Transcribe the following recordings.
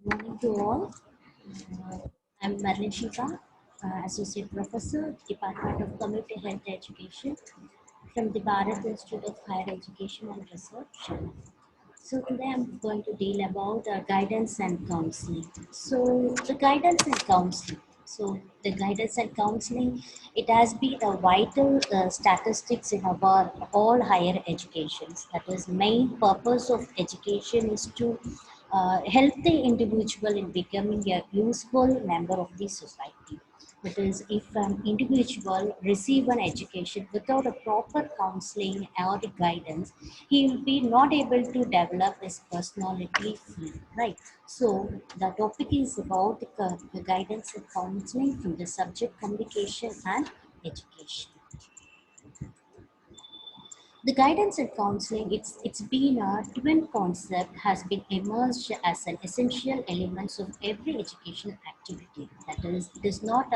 Morning to all. Uh, I'm Merlin Shiba, Associate Professor, Department of Community Health Education from the Bharat Institute of Higher Education and Research. So today I'm going to deal about guidance and counseling. So the guidance and counseling. So the guidance and counseling, it has been a vital statistics in our all higher educations. That is, main purpose of education is to help the individual in becoming a useful member of the society. That is, if an individual receive an education without a proper counseling or the guidance, he will be not able to develop his personality fully, right? So the topic is about the guidance and counseling from the subject communication and education. The guidance and counseling, it's been a twin concept, has been emerged as an essential elements of every educational activity. That is, it is not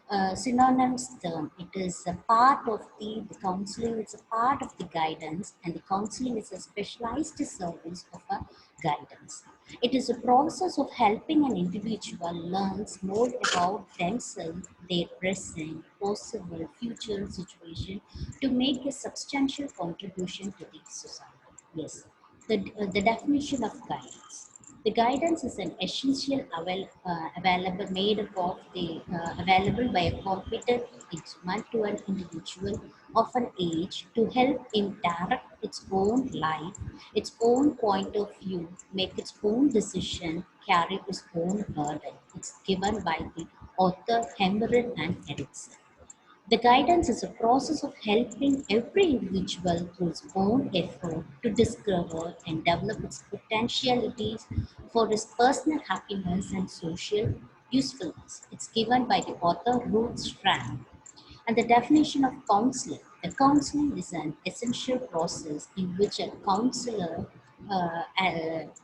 a synonymous term. It is a part of the counseling. It's a part of the guidance, and the counseling is a specialized service of a guidance. It is a process of helping an individual learns more about themselves, their present, possible, future situation to make a substantial contribution to the society. Yes, the definition of guidance. The guidance is an essential available made up of the available by a competent instrument to an individual of an age to help him direct its own life, its own point of view, make its own decision, carry its own burden. It's given by the author Hemmerin and Erickson. The guidance is a process of helping every individual through its own effort to discover and develop its potentialities for his personal happiness and social usefulness. It's given by the author Ruth Strand. And the definition of counseling. The counseling is an essential process in which a counselor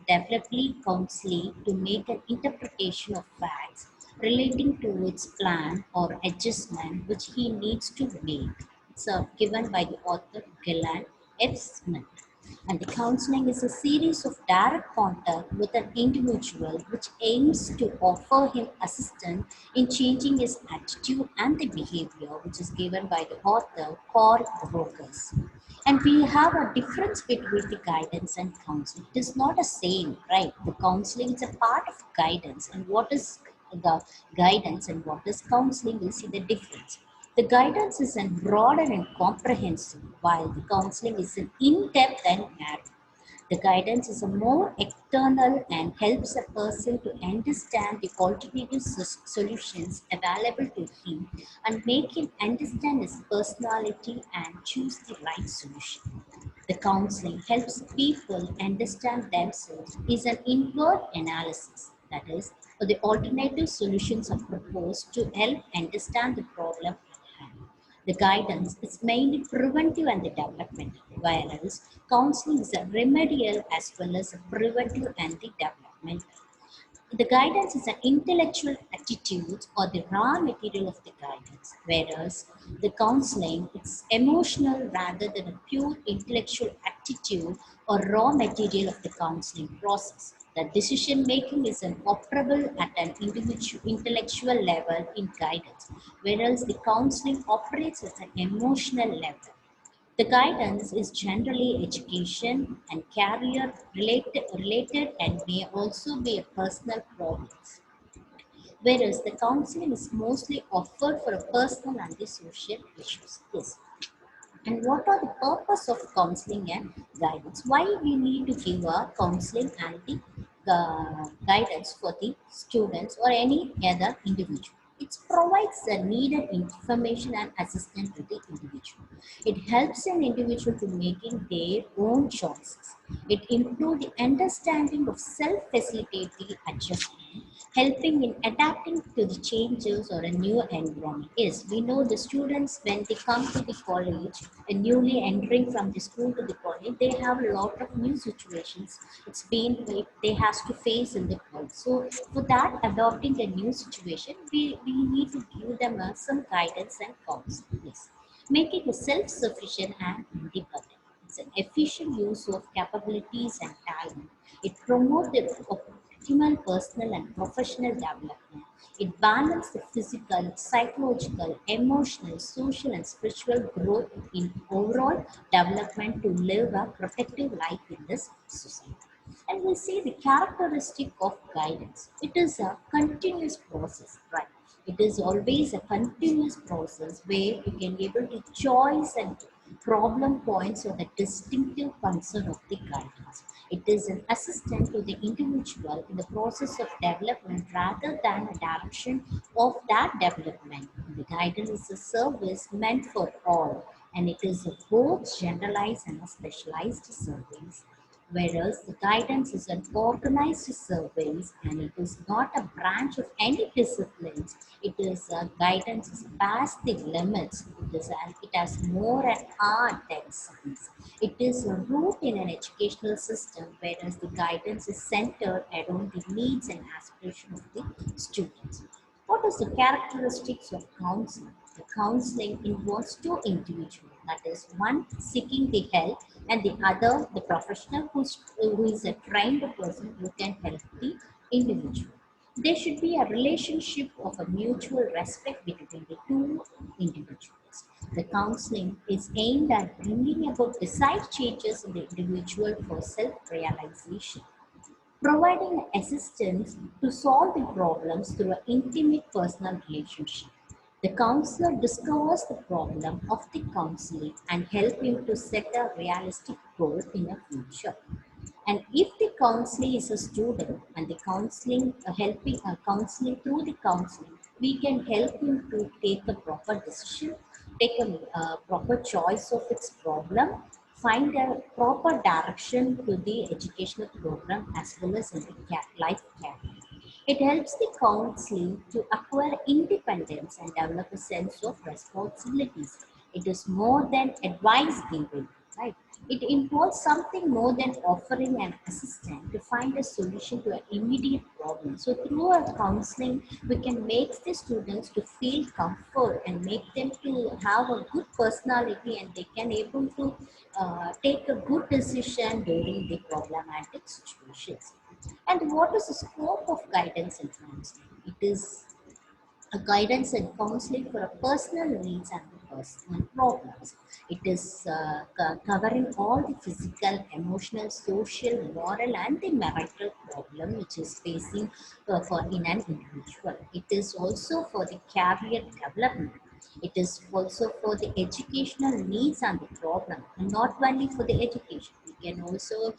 developly counseling to make an interpretation of facts relating to its plan or adjustment which he needs to make. It's given by the author Gillan F. Smith. And the counseling is a series of direct contact with an individual which aims to offer him assistance in changing his attitude and the behavior, which is given by the author Paul Brokers. And we have a difference between the guidance and counseling. It is not the same, right? The counseling is a part of guidance, and what is the guidance and what is counseling, we'll see the difference. The guidance is an broader and comprehensive, while the counseling is an in-depth and narrow. The guidance is a more external and helps a person to understand the alternative solutions available to him and make him understand his personality and choose the right solution. The counseling helps people understand themselves is an inward analysis. That is, the alternative solutions are proposed to help understand the problem at hand. The guidance is mainly preventive and the developmental, whereas counseling is a remedial as well as a preventive and the developmental. The guidance is an intellectual attitude or the raw material of the guidance, whereas the counseling is emotional rather than a pure intellectual attitude or raw material of the counseling process. The decision making is an operable at an individual intellectual level in guidance, whereas the counseling operates at an emotional level. The guidance is generally education and career related and may also be a personal problems, whereas the counseling is mostly offered for a personal and the social issues. Yes. And what are the purpose of counseling and guidance? Why we need to give a counseling and the guidance for the students or any other individual? It provides the needed information and assistance to the individual. It helps an individual to making their own choices. It improves the understanding of self-facilitating adjustment, helping in adapting to the changes or a new environment. Yes, we know the students when they come to the college and newly entering from the school to the college, they have a lot of new situations. It's been like they has to face in the world. So for that, adopting a new situation, we need to give them some guidance and counseling. Yes, making it self-sufficient and independent. It's an efficient use of capabilities and talent. It promotes the optimal personal and professional development. It balances the physical, psychological, emotional, social, and spiritual growth in overall development to live a protective life in this society. And we see the characteristic of guidance. It is a continuous process, right? It is always a continuous process where you can be able to choose and problem points or the distinctive concern of the guidance. It is an assistant to the individual in the process of development rather than a direction of that development. The guidance is a service meant for all, and it is a both generalized and a specialized service, whereas the guidance is an organized service and it is not a branch of any disciplines. It is a guidance is past the limits. It has more an art than science. It is a root in an educational system, whereas the guidance is centered around the needs and aspirations of the students. What is the characteristics of counseling? The counseling involves two individuals, that is, one seeking the help and the other the professional who is a trained person who can help the individual. There should be a relationship of a mutual respect between the two individuals. The counseling is aimed at bringing about desired changes in the individual for self-realization, providing assistance to solve the problems through an intimate personal relationship. The counselor discovers the problem of the counselee and help him to set a realistic goal in a future. And if the counselee is a student and the counseling helping counseling through the counseling, we can help him to take a proper decision, take a proper choice of its problem, find a proper direction to the educational program as well as in the life career. It helps the counseling to acquire independence and develop a sense of responsibilities. It is more than advice giving, right? It involves something more than offering an assistance to find a solution to an immediate problem. So through our counseling, we can make the students to feel comfort and make them to have a good personality and they can able to take a good decision during the problematic situations. And what is the scope of guidance and counseling? It is a guidance and counseling for a personal needs and personal problems. It is covering all the physical, emotional, social, moral, and the marital problem which is facing for in an individual. It is also for the career development. It is also for the educational needs and the problem, and not only for the education. We can also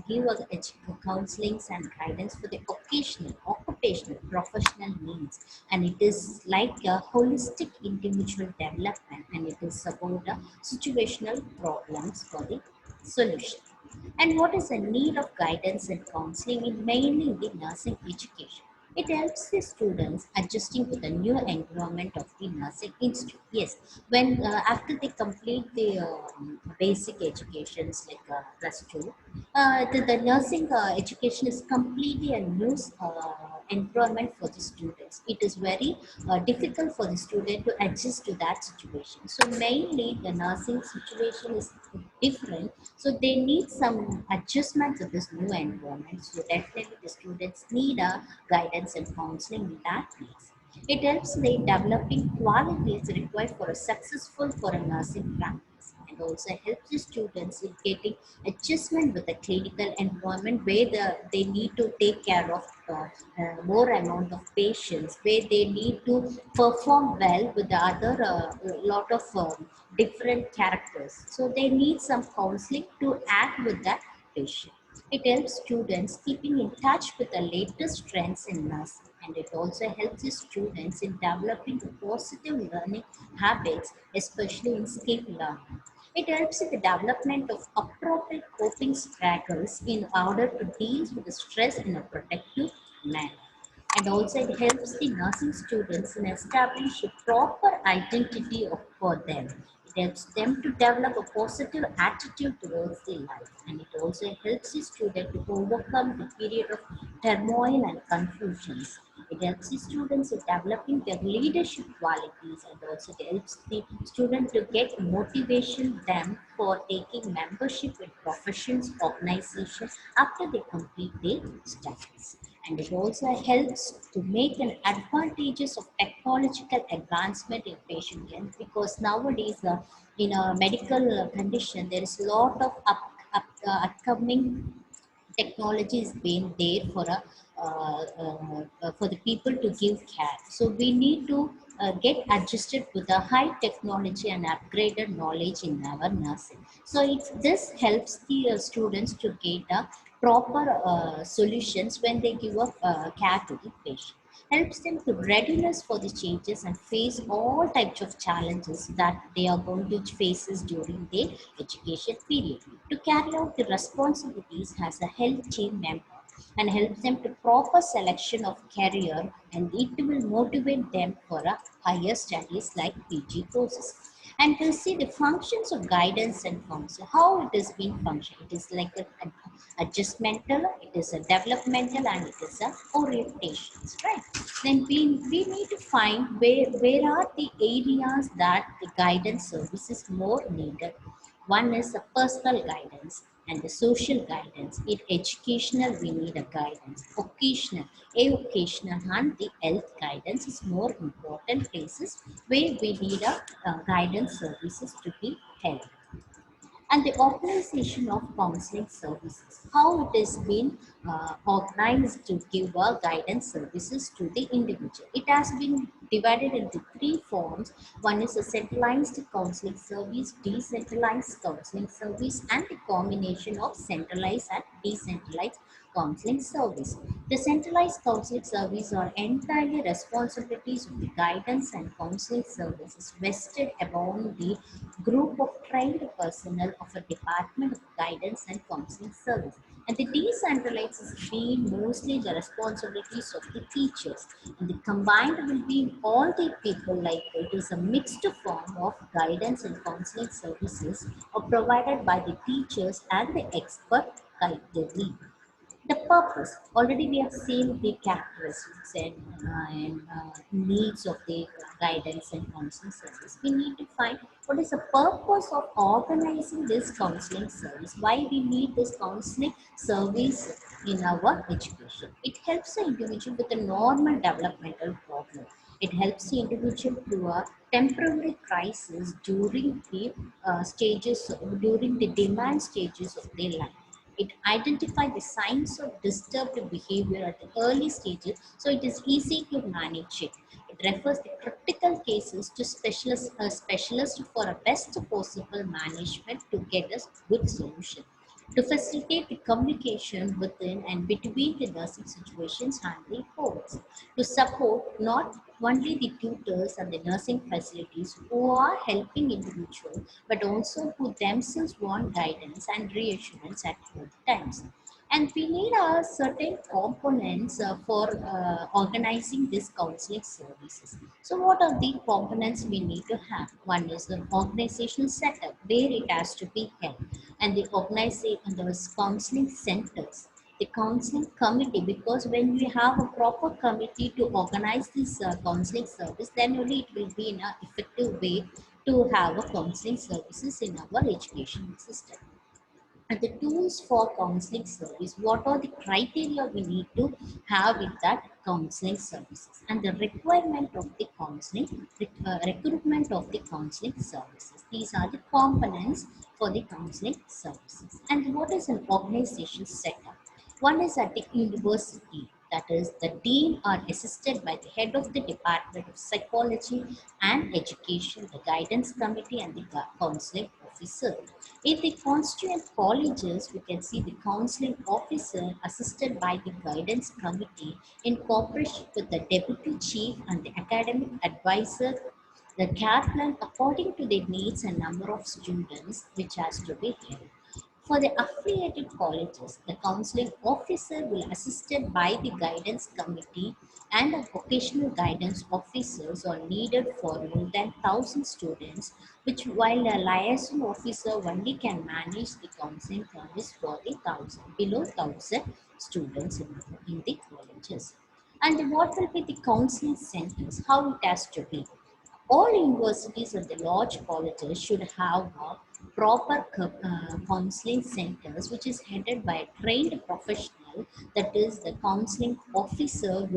give us counselings and guidance for the occupational, professional needs, and it is like a holistic individual development, and it is about the situational problems for the solution. And what is the need of guidance and counseling in mainly the nursing education? It helps the students adjusting to the new environment of the nursing institute. Yes, when after they complete the basic educations like +2, the nursing education is completely a new environment for the students. It is very difficult for the student to adjust to that situation. So mainly the nursing situation is different, so they need some adjustment to this new environment. So definitely the students need a guidance and counseling in that case. It helps in developing qualities required for a successful for a nursing practice, and also helps the students in getting adjustment with the clinical environment where they need to take care of more amount of patients, where they need to perform well with the other lot of different characters. So they need some counseling to act with that patient. It helps students keeping in touch with the latest trends in nursing, and it also helps the students in developing positive learning habits, especially in skill learning. It helps in the development of appropriate coping strategies in order to deal with the stress in a protective manner. And also it helps the nursing students in establish a proper identity for them. It helps them to develop a positive attitude towards their life, and it also helps the student to overcome the period of turmoil and confusions. It helps the students in developing their leadership qualities, and also it helps the student to get motivation them for taking membership in professions, organizations after they complete their studies. And it also helps to make an advantages of technological advancement in patient health, because nowadays in a medical condition there is a lot of upcoming technology is being there for for the people to give care. So we need to get adjusted to the high technology and upgraded knowledge in our nursing. So this helps the students to get proper solutions when they give up care to the patient, helps them to readiness for the changes and face all types of challenges that they are going to faces during their education period, to carry out the responsibilities as a health team member, and helps them to proper selection of career, and it will motivate them for a higher studies like PG courses. And to see the functions of guidance and counsel, how it is being function. It is like an adjustmental, it is a developmental, and it is a orientations, right? Then we need to find where are the areas that the guidance service is more needed. One is the personal guidance and the social guidance. In educational, we need a guidance. Occasional, avocational, and the health guidance is more important places where we need a guidance services to be held. And the organization of counseling services, how it is been organized to give guidance services to the individual. It has been divided into three forms. One is a centralized counseling service, decentralized counseling service, and the combination of centralized and decentralized counseling service. The centralized counseling service are entirely responsibilities of the guidance and counseling services vested upon the group of trained personnel of a department of guidance and counseling service. And the decentralized is being mostly the responsibilities of the teachers. And the combined will be all the people, like it is a mixed form of guidance and counseling services are provided by the teachers and the expert collectively. The purpose, already we have seen the characteristics and needs of the guidance and counseling service. We need to find what is the purpose of organizing this counseling service, why we need this counseling service in our education. It helps the individual with a normal developmental problem. It helps the individual through a temporary crisis during the stages, during the demand stages of their life. It identifies the signs of disturbed behavior at the early stages, so it is easy to manage it. It refers the critical cases to specialist for a best possible management to get a good solution. To facilitate the communication within and between the nursing situations handling forwards. To support not only the tutors and the nursing facilities who are helping individuals, but also who themselves want guidance and reassurance at all times. And we need certain components for organizing these counseling services. So what are the components we need to have? One is the organizational setup, where it has to be held, and the organization and the counseling centers, the counseling committee, because when we have a proper committee to organize this counseling service, then only it will be in an effective way to have a counseling services in our education system. And the tools for counseling service, what are the criteria we need to have with that counseling services, and the requirement of the counseling, recruitment of the counseling services. These are the components for the counseling services. And what is an organization setup? One is at the university, that is, the dean are assisted by the head of the Department of Psychology and Education, the guidance committee, and the counseling officer. In the constituent colleges, we can see the counseling officer assisted by the guidance committee in cooperation with the deputy chief and the academic advisor, the care plan according to the needs and number of students which has to be held. For the affiliated colleges, the counseling officer will be assisted by the guidance committee, and the vocational guidance officers are needed for more than 1,000 students, which while a liaison officer only can manage the counseling service for the 1,000, below 1,000 students in the colleges. And what will be the counseling centers? How it has to be? All universities and the large colleges should have proper counseling centers which is headed by a trained professional role, that is the counseling officer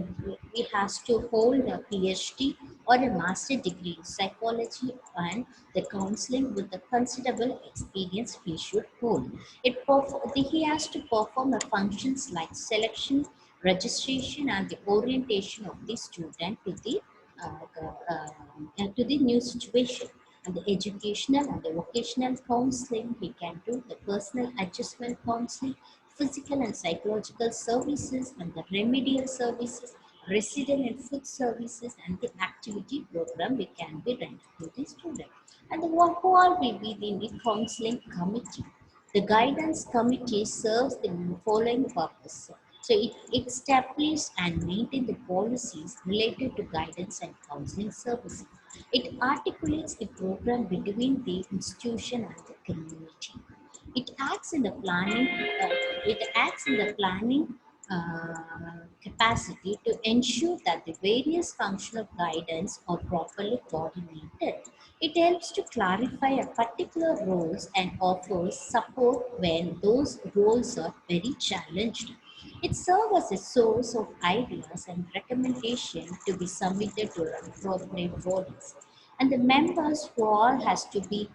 he has to hold a PhD or a master degree in psychology, and the counseling with the considerable experience he should hold. He has to perform the functions like selection, registration, and the orientation of the student to the new situation. And the educational and the vocational counseling, we can do the personal adjustment counseling, physical and psychological services, and the remedial services, resident and food services, and the activity program we can be rendered to the student. And who all will be in the counseling committee? The guidance committee serves the following purpose. So it establishes and maintains the policies related to guidance and counseling services. It articulates the program between the institution and the community. It acts in the planning. It acts in the planning capacity to ensure that the various functional guidance are properly coordinated. It helps to clarify a particular roles and offers support when those roles are very challenged. It serves as a source of ideas and recommendations to be submitted to appropriate bodies. And the members who all has to be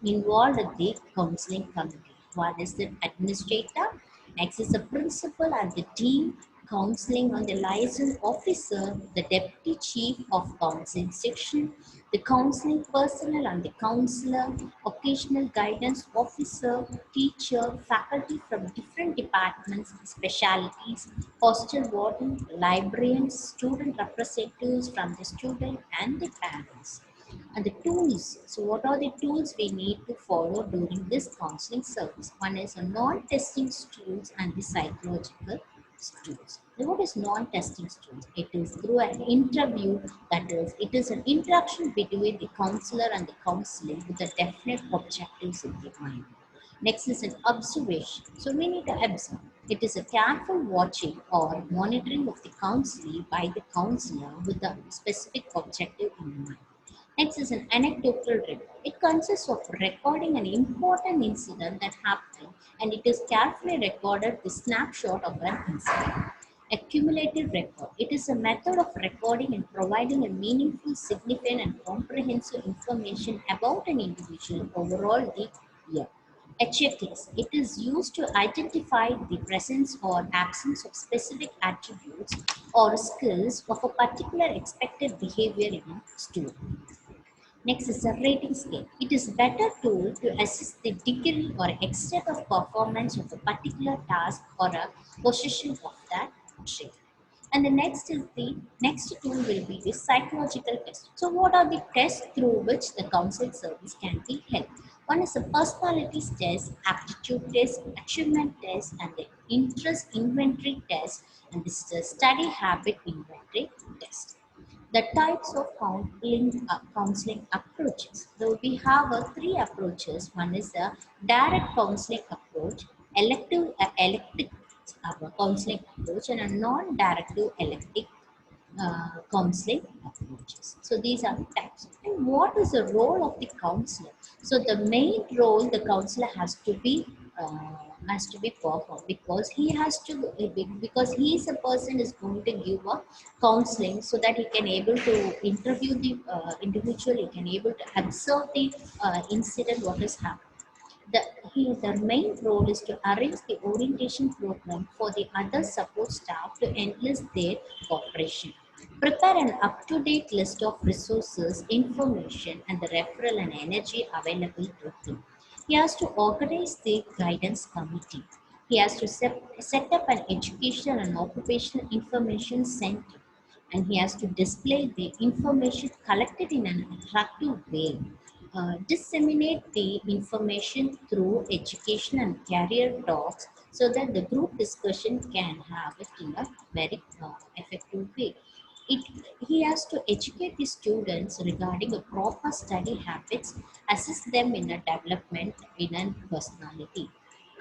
involved in the counseling committee. One is the administrator, next is the principal and the dean, counseling on the liaison officer, the deputy chief of counseling section, the counseling personnel and the counselor, occasional guidance officer, teacher, faculty from different departments, specialities, hostel warden, librarians, student representatives from the student and the parents. And the tools. So, what are the tools we need to follow during this counseling service? One is a non-testing tools and the psychological tools. Now, what is non-testing tools? It is through an interview, that is, it is an interaction between the counselor and the counseling with the definite objectives in the mind. Next is an observation. So we need to observe. It is a careful watching or monitoring of the counseling by the counselor with a specific objective in mind. Next is an anecdotal record. It consists of recording an important incident that happened, and it is carefully recorded the snapshot of an incident. Accumulative record. It is a method of recording and providing a meaningful, significant, and comprehensive information about an individual overall the year. A checklist. It is used to identify the presence or absence of specific attributes or skills of a particular expected behavior in a student. Next is a rating scale. It is a better tool to assess the degree or extent of performance of a particular task or a position of that trait. And the next tool will be the psychological test. So what are the tests through which the counseling service can be held? One is a personality test, aptitude test, achievement test, and the interest inventory test, and this is a study habit inventory test. The types of counseling approaches. So we have three approaches. One is the direct counseling approach, elective counseling approach, and a non-directive elective counseling approaches. So these are the types. And what is the role of the counselor? So the main role the counselor has to be performed, because because he is a person is going to give a counseling, so that he can able to interview the individual, he can able to observe the incident what is happening. Their main role is to arrange the orientation program for the other support staff to enlist their cooperation. Prepare an up-to-date list of resources, information, and the referral and energy available to him. He has to organize the guidance committee. He has to set up an educational and occupational information center, and he has to display the information collected in an attractive way. Disseminate the information through education and career talks, so that the group discussion can have it in a very effective way. It, he has to educate the students regarding a proper study habits, assist them in a development in a personality,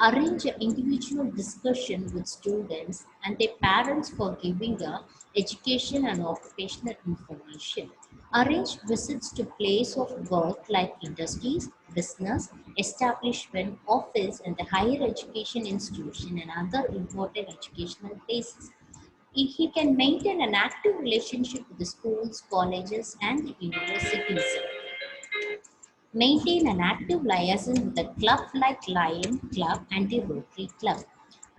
arrange an individual discussion with students and their parents for giving a education and occupational information, Arrange visits to place of work like industries, business, establishment, office, and the higher education institution and other important educational places. He can maintain an active relationship with the schools, colleges, and the universities. Maintain an active liaison with the club like Lion Club and the Rotary Club.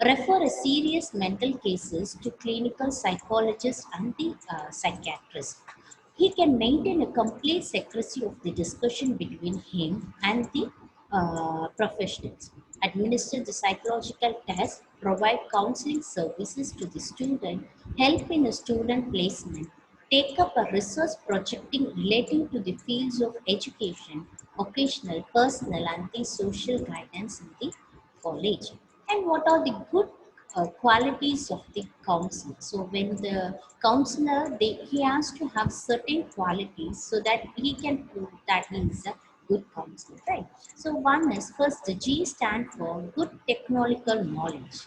Refer a serious mental cases to clinical psychologists and the psychiatrist. He can maintain a complete secrecy of the discussion between him and the professionals. Administer the psychological test, provide counseling services to the student, help in a student placement, take up a research project relating to the fields of education, occasional, personal, and the social guidance in the college. And what are the good qualities of the counselor? So when the counselor, he has to have certain qualities so that he can prove that he is a good counselor, right? So one is first the G stand for good technological knowledge,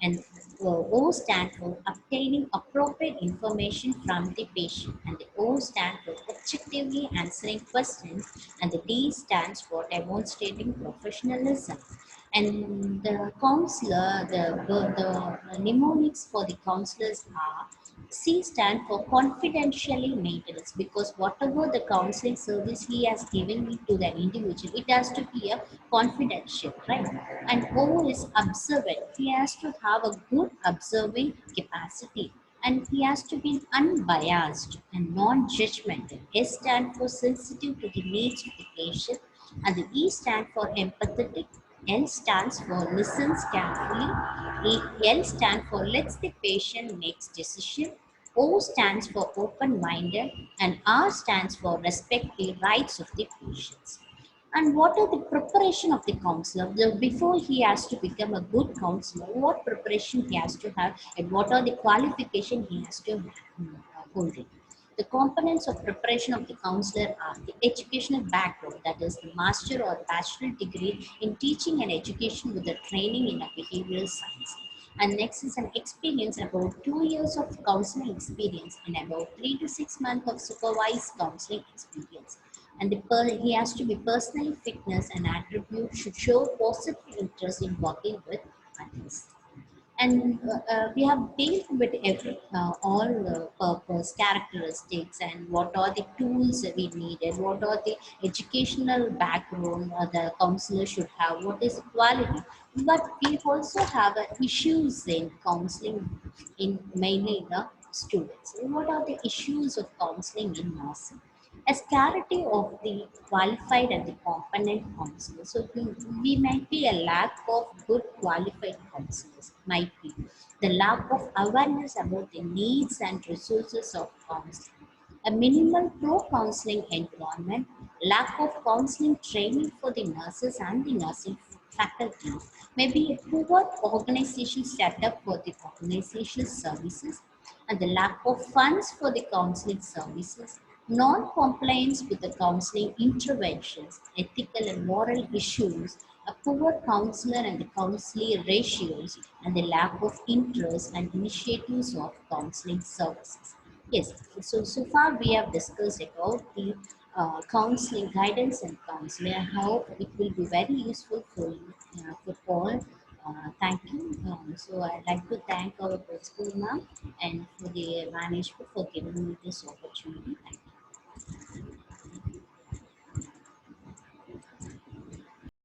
and O stand for obtaining appropriate information from the patient, and the O stand for objectively answering questions, and the D stands for demonstrating professionalism. And the counselor, the mnemonics for the counselors are C stand for confidentially maintenance, because whatever the counseling service he has given to the individual, it has to be a confidential, right? And O is observant. He has to have a good observing capacity, and he has to be unbiased and non-judgmental. S stand for sensitive to the needs of the patient, and the E stand for empathetic. L stands for listens carefully. L stands for lets the patient makes decision. O stands for open-minded, and R stands for respect the rights of the patients. And what are the preparation of the counselor? Before he has to become a good counselor, what preparation he has to have, and what are the qualification he has to hold it? The components of preparation of the counselor are the educational background, that is the master or bachelor degree in teaching and education with a training in a behavioral science. And next is an experience, about 2 years of counseling experience and about 3 to 6 months of supervised counseling experience. And he has to be personally fitness and attribute should show positive interest in working with others. And we have dealt with all purpose characteristics, and what are the tools that we need, and what are the educational background the counselor should have, what is quality. But we also have issues in counseling, in mainly the students. What are the issues of counseling in nursing? A scarcity of the qualified and the competent counselors. So we might be a lack of good qualified counselors, might be the lack of awareness about the needs and resources of counseling, a minimal pro-counseling environment, lack of counseling training for the nurses and the nursing faculty, maybe a poor organization setup for the organizational services, and the lack of funds for the counseling services, non-compliance with the counseling interventions, ethical and moral issues, a poor counselor and the counselee ratios, and the lack of interest and initiatives of counseling services. Yes, so far we have discussed about the counseling guidance and counseling. I hope it will be very useful for you, for all. Thank you. So I'd like to thank our principal ma'am and for the management for giving me this opportunity.